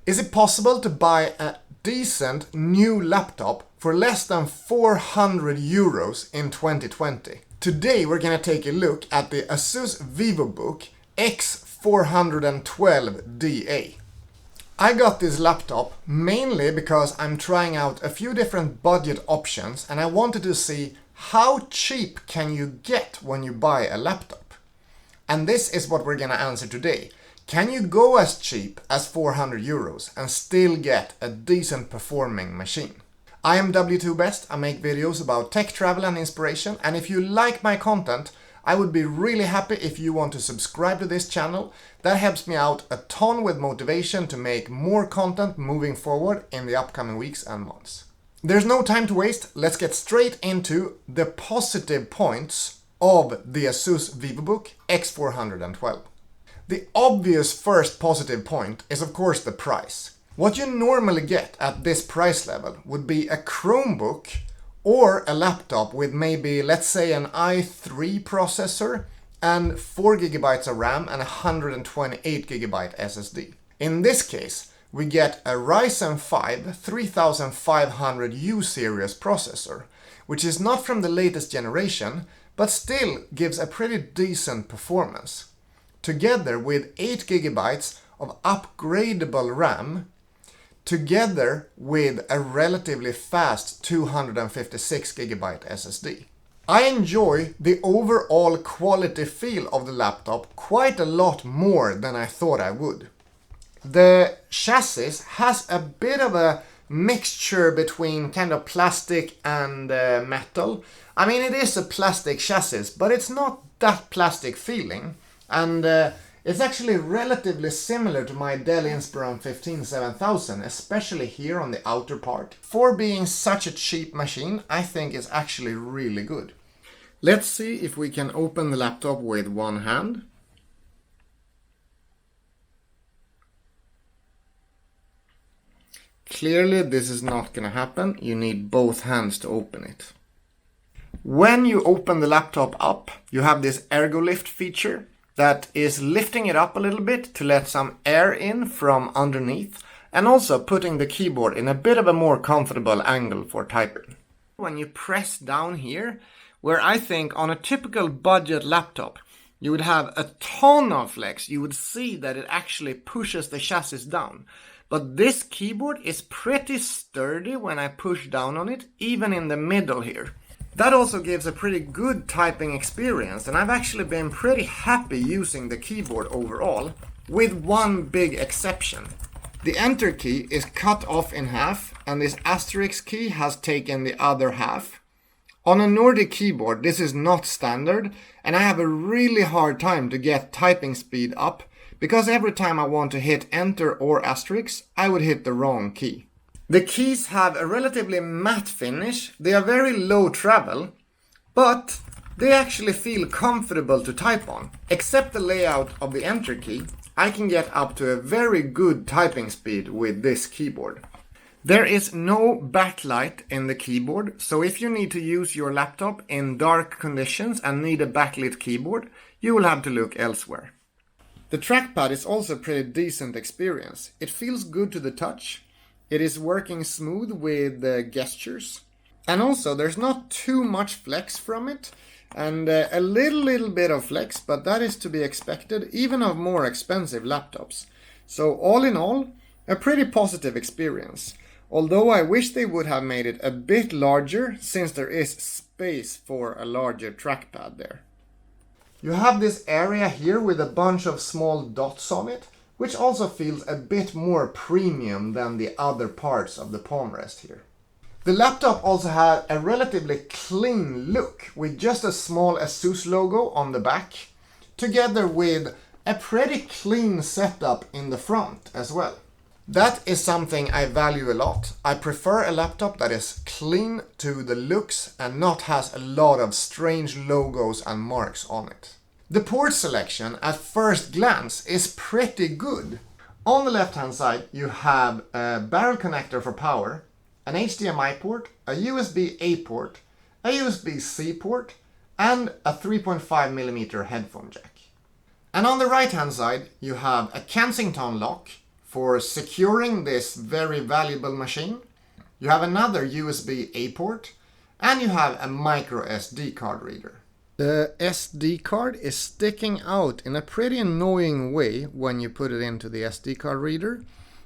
Is it possible to buy a decent new laptop for less than 400 euros in 2020? Today we're gonna take a look at the Asus Vivobook X412DA. I got this laptop mainly because I'm trying out a few different budget options and I wanted to see how cheap can you get when you buy a laptop. And this is what we're gonna answer today. Can you go as cheap as 400 euros and still get a decent performing machine? I am W2Best, I make videos about tech, travel and inspiration, and if you like my content, I would be really happy if you want to subscribe to this channel. That helps me out a ton with motivation to make more content moving forward in the upcoming weeks and months. There's no time to waste, let's get straight into the positive points of the Asus Vivobook X412. The obvious first positive point is of course the price. What you normally get at this price level would be a Chromebook or a laptop with maybe, let's say, an i3 processor and 4 GB of RAM and 128 GB SSD. In this case, we get a Ryzen 5 3500U series processor, which is not from the latest generation, but still gives a pretty decent performance. Together with 8 GB of upgradable RAM, together with a relatively fast 256 GB SSD. I enjoy the overall quality feel of the laptop quite a lot more than I thought I would. The chassis has a bit of a mixture between kind of plastic and metal. I mean, it is a plastic chassis, but it's not that plastic feeling. And it's actually relatively similar to my Dell Inspiron 15-7000, especially here on the outer part. For being such a cheap machine, I think it's actually really good. Let's see if we can open the laptop with one hand. Clearly this is not gonna happen, you need both hands to open it. When you open the laptop up, you have this Ergolift feature that is lifting it up a little bit to let some air in from underneath and also putting the keyboard in a bit of a more comfortable angle for typing. When you press down here, where I think on a typical budget laptop you would have a ton of flex, you would see that it actually pushes the chassis down. But this keyboard is pretty sturdy when I push down on it, even in the middle here. That also gives a pretty good typing experience, and I've actually been pretty happy using the keyboard overall, with one big exception. The enter key is cut off in half, and this asterisk key has taken the other half. On a Nordic keyboard this is not standard, and I have a really hard time to get typing speed up, because every time I want to hit enter or asterisk, I would hit the wrong key. The keys have a relatively matte finish, they are very low travel, but they actually feel comfortable to type on. Except the layout of the enter key, I can get up to a very good typing speed with this keyboard. There is no backlight in the keyboard, so if you need to use your laptop in dark conditions and need a backlit keyboard, you will have to look elsewhere. The trackpad is also a pretty decent experience. It feels good to the touch. It is working smooth with gestures. And also there's not too much flex from it. And a little bit of flex, but that is to be expected even of more expensive laptops. So all in all, a pretty positive experience. Although I wish they would have made it a bit larger, since there is space for a larger trackpad there. You have this area here with a bunch of small dots on it, which also feels a bit more premium than the other parts of the palm rest here. The laptop also had a relatively clean look with just a small Asus logo on the back, together with a pretty clean setup in the front as well. That is something I value a lot. I prefer a laptop that is clean to the looks and not has a lot of strange logos and marks on it. The port selection at first glance is pretty good. On the left hand side you have a barrel connector for power, an HDMI port, a USB-A port, a USB-C port and a 3.5mm headphone jack. And on the right hand side you have a Kensington lock, for securing this very valuable machine. You have another USB-A port, and you have a micro SD card reader. The SD card is sticking out in a pretty annoying way when you put it into the SD card reader.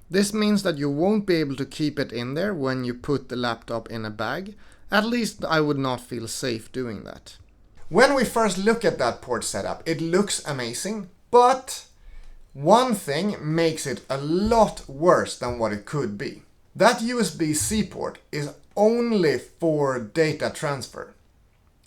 This means that you won't be able to keep it in there when you put the laptop in a bag. At least I would not feel safe doing that. When we first look at that port setup, it looks amazing, but one thing makes it a lot worse than what it could be. That USB-C port is only for data transfer.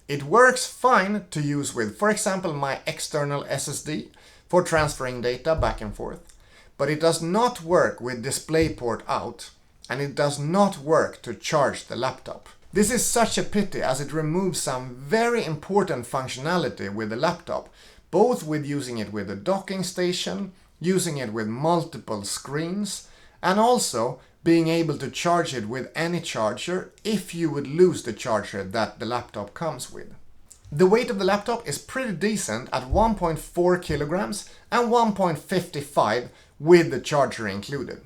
It works fine to use with, for example, my external SSD for transferring data back and forth, but it does not work with DisplayPort out, and it does not work to charge the laptop. This is such a pity, as it removes some very important functionality with the laptop, both with using it with a docking station, using it with multiple screens, and also being able to charge it with any charger if you would lose the charger that the laptop comes with. The weight of the laptop is pretty decent at 1.4 kilograms and 1.55 with the charger included.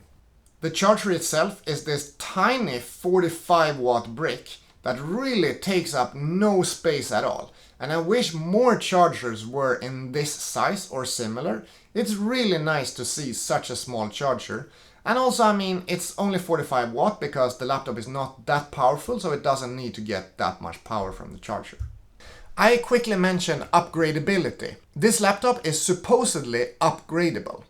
The charger itself is this tiny 45 watt brick that really takes up no space at all. And I wish more chargers were in this size or similar. It's really nice to see such a small charger. And also, I mean, it's only 45 watt because the laptop is not that powerful, so it doesn't need to get that much power from the charger. I quickly mentioned upgradability. This laptop is supposedly upgradable.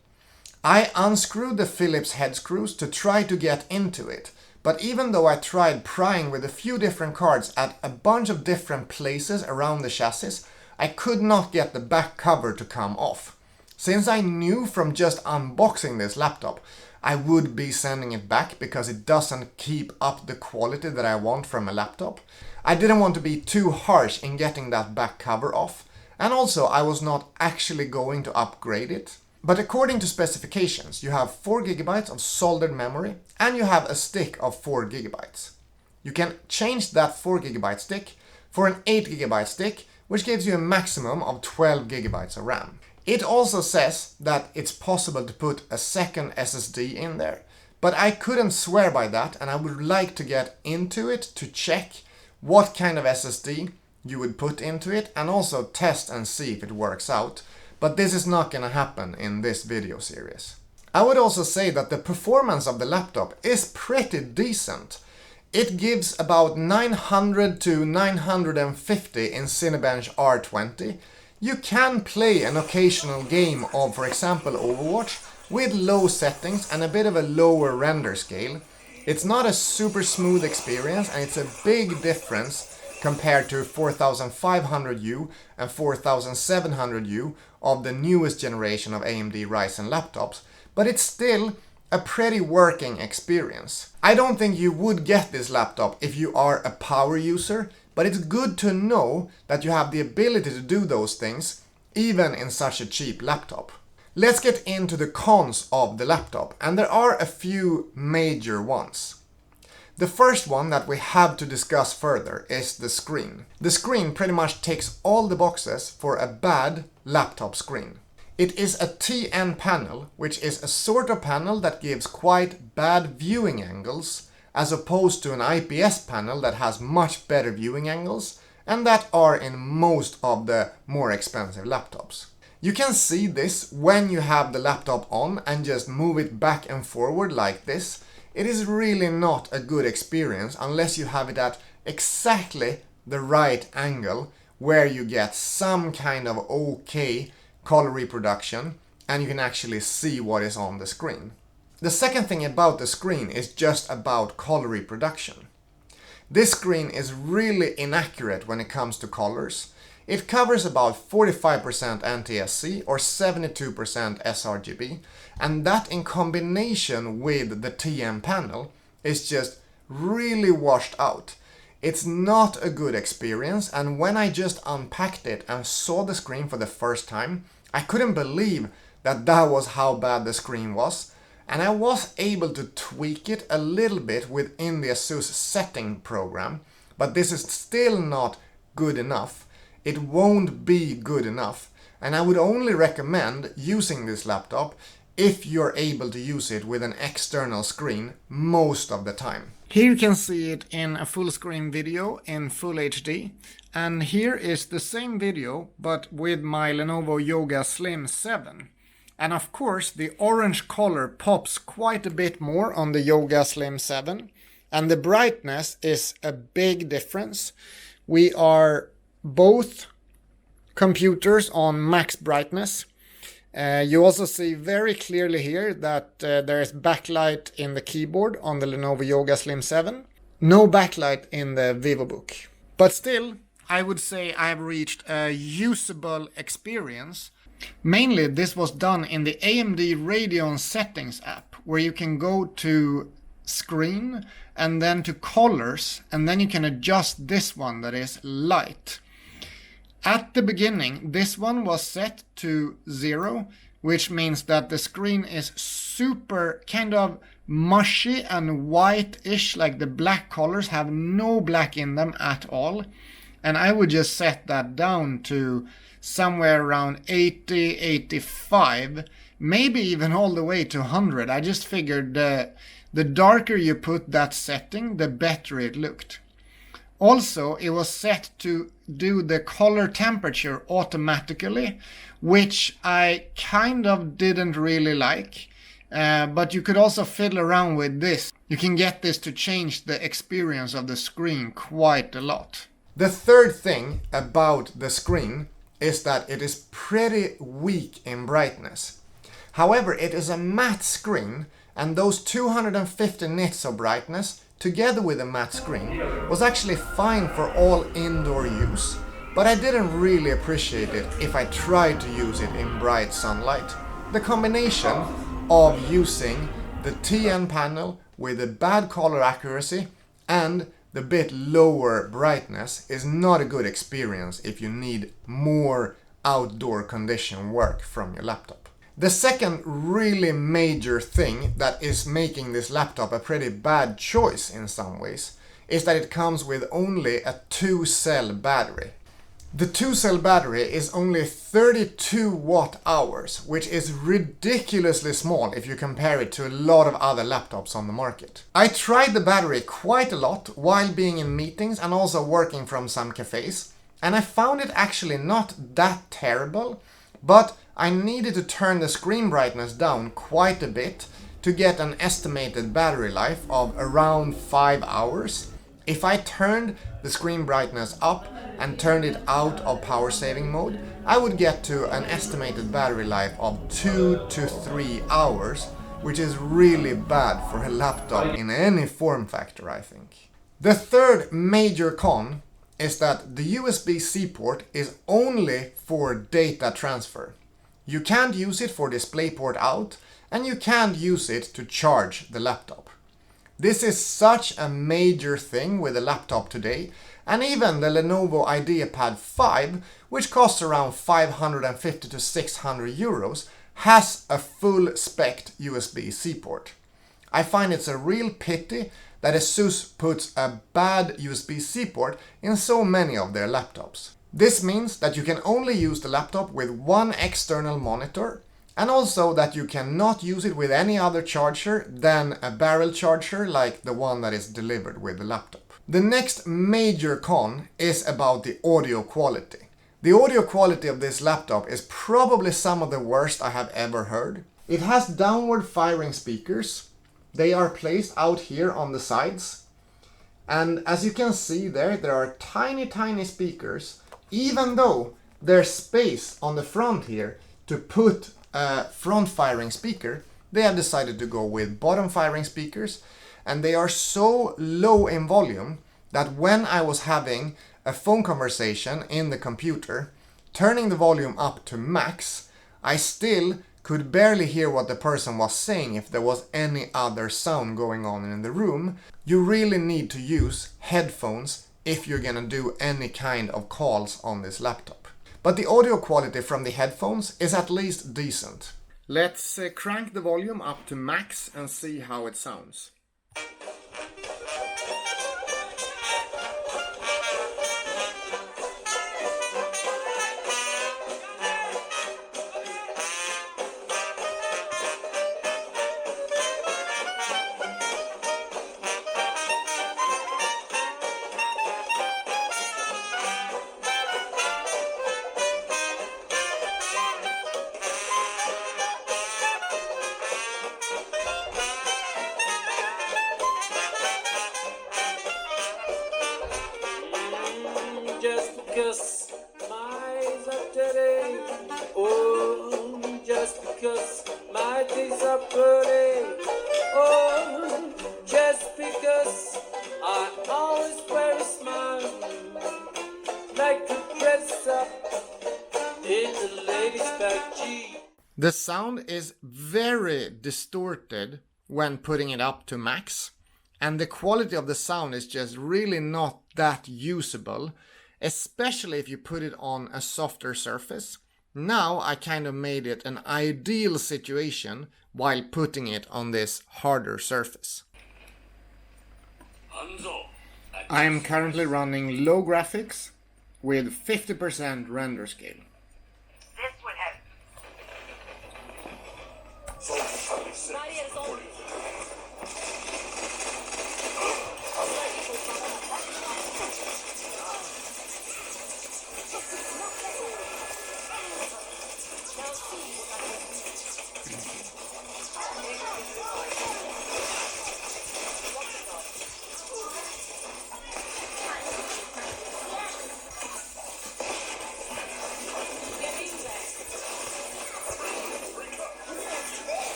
I unscrewed the Phillips head screws to try to get into it, but even though I tried prying with a few different cards at a bunch of different places around the chassis, I could not get the back cover to come off. Since I knew from just unboxing this laptop I would be sending it back because it doesn't keep up the quality that I want from a laptop, I didn't want to be too harsh in getting that back cover off, and also I was not actually going to upgrade it. But according to specifications, you have 4 GB of soldered memory and you have a stick of 4 GB. You can change that 4 GB stick for an 8 GB stick, which gives you a maximum of 12 GB of RAM. It also says that it's possible to put a second SSD in there, but I couldn't swear by that, and I would like to get into it to check what kind of SSD you would put into it and also test and see if it works out. But this is not gonna happen in this video series. I would also say that the performance of the laptop is pretty decent. It gives about 900 to 950 in Cinebench R20. You can play an occasional game of, for example, Overwatch with low settings and a bit of a lower render scale. It's not a super smooth experience, and it's a big difference compared to 4500U and 4700U of the newest generation of AMD Ryzen laptops, but it's still a pretty working experience. I don't think you would get this laptop if you are a power user, but it's good to know that you have the ability to do those things even in such a cheap laptop. Let's get into the cons of the laptop, and there are a few major ones. The first one that we have to discuss further is the screen. The screen pretty much ticks all the boxes for a bad laptop screen. It is a TN panel, which is a sort of panel that gives quite bad viewing angles, as opposed to an IPS panel that has much better viewing angles, and that are in most of the more expensive laptops. You can see this when you have the laptop on and just move it back and forward like this. It is really not a good experience unless you have it at exactly the right angle where you get some kind of okay color reproduction and you can actually see what is on the screen. The second thing about the screen is just about color reproduction. This screen is really inaccurate when it comes to colors. It covers about 45% NTSC or 72% sRGB, and that in combination with the TN panel is just really washed out. It's not a good experience, and when I just unpacked it and saw the screen for the first time, I couldn't believe that that was how bad the screen was, and I was able to tweak it a little bit within the Asus setting program, but this is still not good enough. It won't be good enough, and I would only recommend using this laptop if you're able to use it with an external screen most of the time. Here you can see it in a full screen video in full HD. And here is the same video, but with my Lenovo Yoga Slim 7. And of course, the orange color pops quite a bit more on the Yoga Slim 7. And the brightness is a big difference. We are both computers on max brightness. You also see very clearly here that there is backlight in the keyboard on the Lenovo Yoga Slim 7. No backlight in the Vivobook. But still, I would say I've reached a usable experience. Mainly this was done in the AMD Radeon settings app, where you can go to screen and then to colors, and then you can adjust this one that is light. At the beginning, this one was set to 0, which means that the screen is super kind of mushy and white-ish, like the black colors have no black in them at all. And I would just set that down to somewhere around 80, 85, maybe even all the way to 100. I just figured the darker you put that setting, the better it looked. Also, it was set to do the color temperature automatically, which I kind of didn't really like. But you could also fiddle around with this. You can get this to change the experience of the screen quite a lot. The third thing about the screen is that it is pretty weak in brightness. However, it is a matte screen, and those 250 nits of brightness together with a matte screen was actually fine for all indoor use, but I didn't really appreciate it if I tried to use it in bright sunlight. The combination of using the TN panel with a bad color accuracy and the bit lower brightness is not a good experience if you need more outdoor condition work from your laptop. The second really major thing that is making this laptop a pretty bad choice in some ways is that it comes with only a 2-cell battery. The 2-cell battery is only 32 watt hours, which is ridiculously small if you compare it to a lot of other laptops on the market. I tried the battery quite a lot while being in meetings and also working from some cafes, and I found it actually not that terrible, but I needed to turn the screen brightness down quite a bit to get an estimated battery life of around 5 hours. If I turned the screen brightness up and turned it out of power saving mode, I would get to an estimated battery life of 2 to 3 hours, which is really bad for a laptop in any form factor, I think. The third major con is that the USB-C port is only for data transfer. You can't use it for DisplayPort out, and you can't use it to charge the laptop. This is such a major thing with a laptop today, and even the Lenovo IdeaPad 5, which costs around 550 to 600 euros, has a full spec USB-C port. I find it's a real pity that Asus puts a bad USB-C port in so many of their laptops. This means that you can only use the laptop with one external monitor, and also that you cannot use it with any other charger than a barrel charger like the one that is delivered with the laptop. The next major con is about the audio quality. The audio quality of this laptop is probably some of the worst I have ever heard. It has downward firing speakers. They are placed out here on the sides. And as you can see there are tiny speakers, even though there's space on the front here to put a front firing speaker. They have decided to go with bottom firing speakers, and they are so low in volume that when I was having a phone conversation in the computer, turning the volume up to max, I still could barely hear what the person was saying if there was any other sound going on in the room. You really need to use headphones if you're gonna do any kind of calls on this laptop. But the audio quality from the headphones is at least decent. Let's crank the volume up to max and see how it sounds. The sound is very distorted when putting it up to max, and the quality of the sound is just really not that usable, especially if you put it on a softer surface. Now I kind of made it an ideal situation while putting it on this harder surface. I am currently running low graphics with 50% render scale. This would help.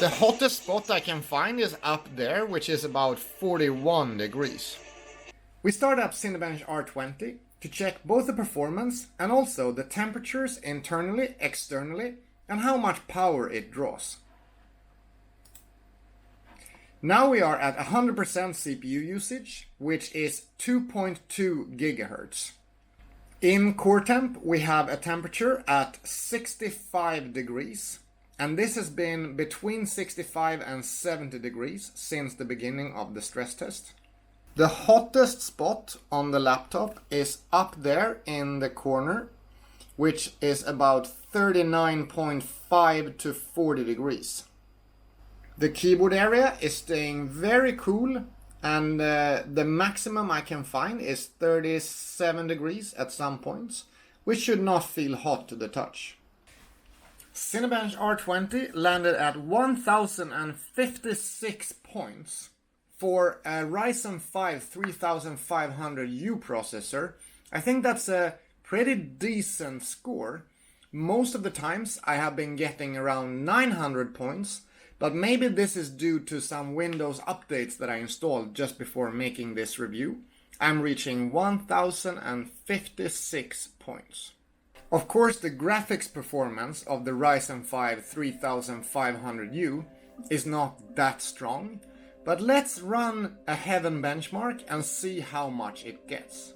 The hottest spot I can find is up there, which is about 41 degrees. We start up Cinebench R20 to check both the performance and also the temperatures internally, externally, and how much power it draws. Now we are at 100% CPU usage, which is 2.2 GHz. In core temp, we have a temperature at 65 degrees, and this has been between 65 and 70 degrees since the beginning of the stress test. The hottest spot on the laptop is up there in the corner, which is about 39.5 to 40 degrees. The keyboard area is staying very cool, and the maximum I can find is 37 degrees at some points, which should not feel hot to the touch. Cinebench R20 landed at 1056 points. For a Ryzen 5 3500U processor, I think that's a pretty decent score. Most of the times I have been getting around 900 points, but maybe this is due to some Windows updates that I installed just before making this review. I'm reaching 1056 points. Of course, the graphics performance of the Ryzen 5 3500U is not that strong, but let's run a heaven benchmark and see how much it gets.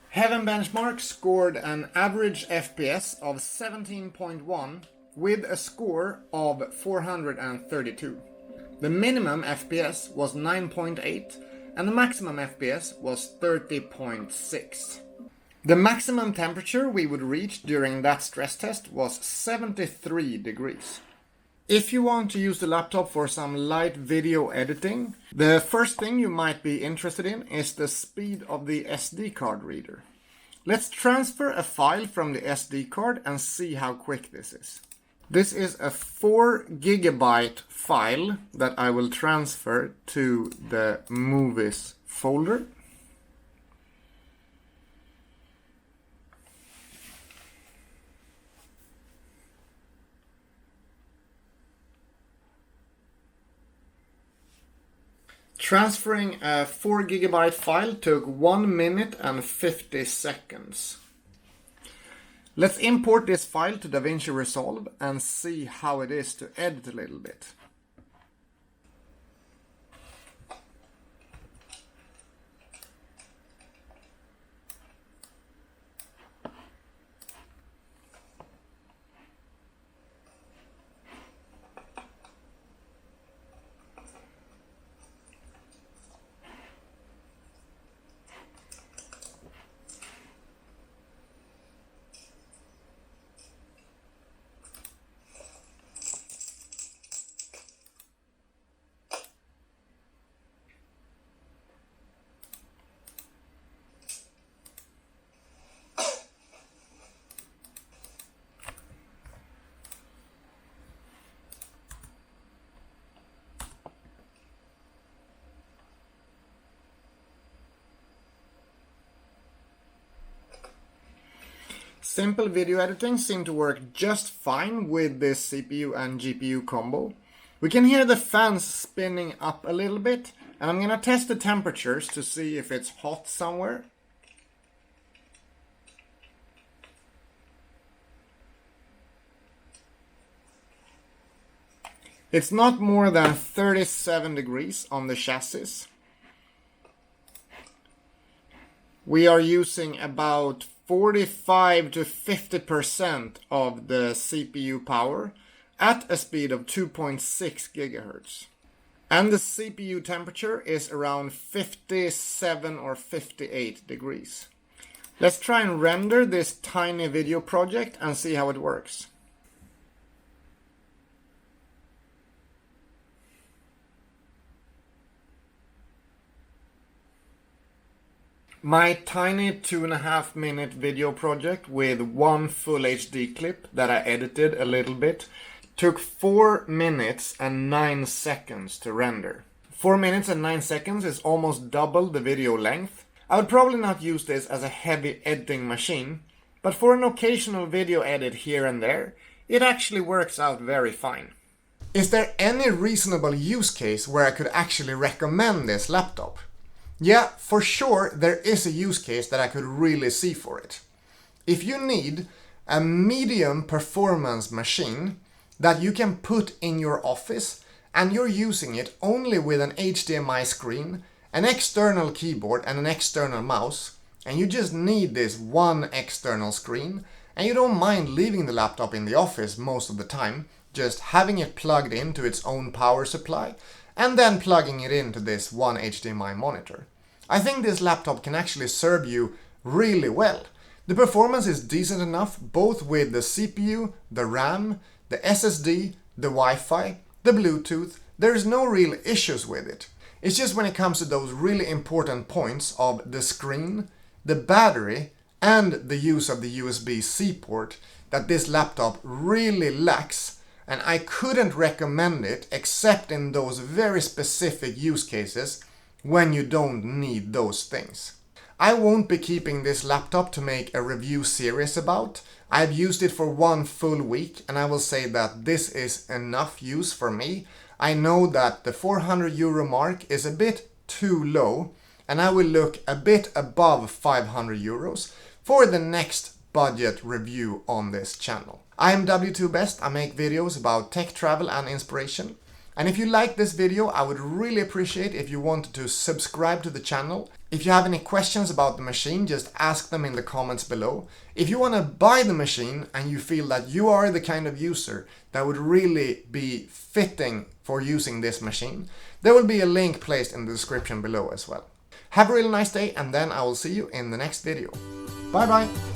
Heaven Benchmark scored an average FPS of 17.1 with a score of 432. The minimum FPS was 9.8 and the maximum FPS was 30.6. The maximum temperature we would reach during that stress test was 73 degrees. If you want to use the laptop for some light video editing, the first thing you might be interested in is the speed of the SD card reader. Let's transfer a file from the SD card and see how quick this is. This is a 4 GB file that I will transfer to the movies folder. Transferring a 4 GB file took 1 minute and 50 seconds. Let's import this file to Davinci Resolve and see how it is to edit a little bit. Simple video editing seemed to work just fine with this CPU and GPU combo. We can hear the fans spinning up a little bit, and I'm gonna test the temperatures to see if it's hot somewhere. It's not more than 37 degrees on the chassis. We are using about 45 to 50% of the CPU power at a speed of 2.6 GHz. And the CPU temperature is around 57 or 58 degrees. Let's try and render this tiny video project and see how it works. My tiny 2.5 minute video project with one full HD clip that I edited a little bit took 4 minutes and 9 seconds to render. 4 minutes and 9 seconds is almost double the video length. I would probably not use this as a heavy editing machine, but for an occasional video edit here and there, it actually works out very fine. Is there any reasonable use case where I could actually recommend this laptop? Yeah, for sure there is a use case that I could really see for it. If you need a medium performance machine that you can put in your office and you're using it only with an HDMI screen, an external keyboard and an external mouse, and you just need this one external screen, and you don't mind leaving the laptop in the office most of the time, just having it plugged into its own power supply, and then plugging it into this one HDMI monitor. I think this laptop can actually serve you really well. The performance is decent enough both with the CPU, the RAM, the SSD, the Wi-Fi, the Bluetooth. There's no real issues with it. It's just when it comes to those really important points of the screen, the battery, and the use of the USB-C port that this laptop really lacks. And I couldn't recommend it except in those very specific use cases when you don't need those things. I won't be keeping this laptop to make a review series about. I've used it for 1 full week and I will say that this is enough use for me. I know that the 400 euro mark is a bit too low and I will look a bit above 500 euros for the next budget review on this channel. I am W2Best. I make videos about tech, travel and inspiration. And if you like this video, I would really appreciate if you wanted to subscribe to the channel. If you have any questions about the machine, just ask them in the comments below. If you want to buy the machine and you feel that you are the kind of user that would really be fitting for using this machine, there will be a link placed in the description below as well. Have a really nice day and then I will see you in the next video. Bye bye!